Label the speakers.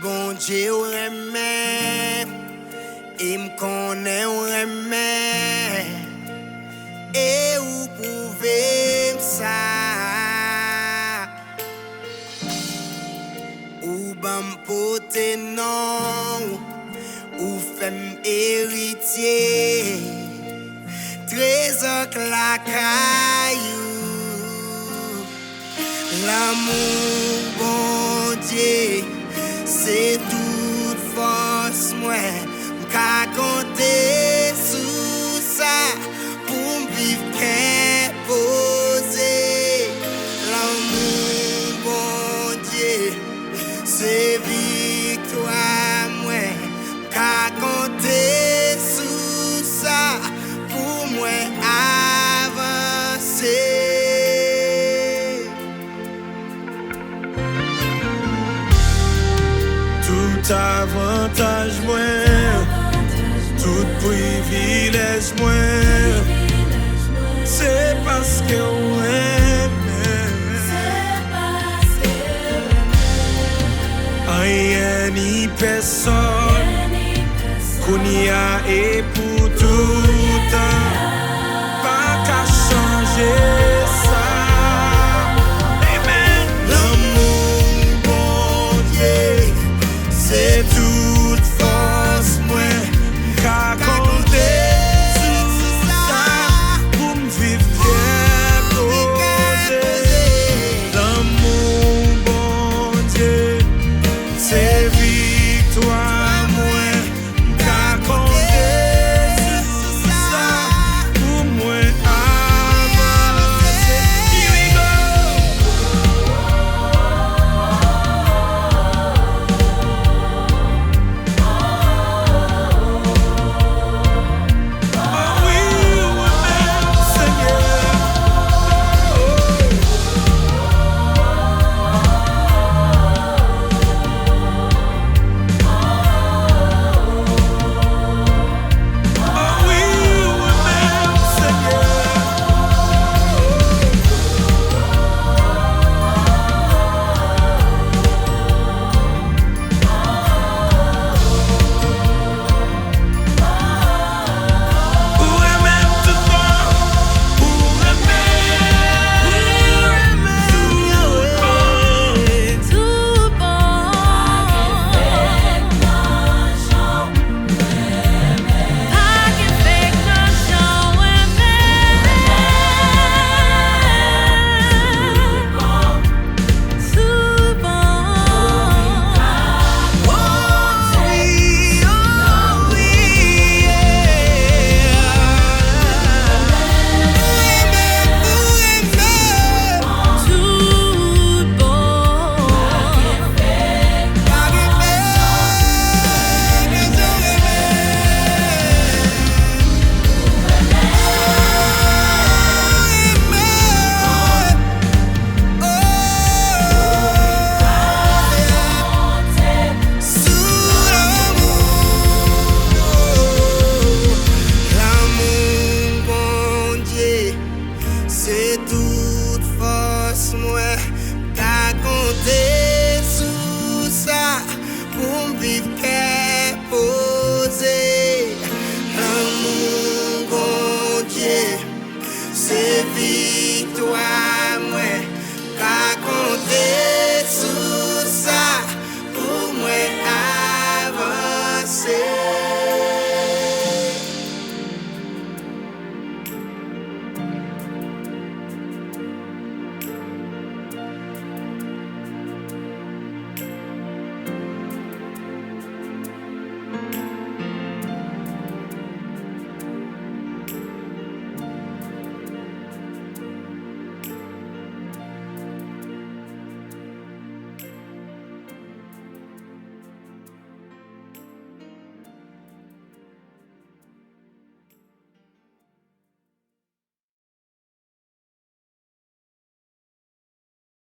Speaker 1: bon Dieu remet, il me connaît remet, et vous pouvez ça, ou bam pote non, ou femme héritier, trésor la caillou, l'amour bon Dieu, c'est toute force moi, m'ka compter sous ça pour m'vivre qu'est posé. L'amour bon Dieu, c'est victoire moi, m'ka compter sous ça pour moi avancer. Tout avantage moins, tout privilège moins, c'est parce que on aime. Rien ni personne, qu'on y a et pour tout temps, pas qu'à changer.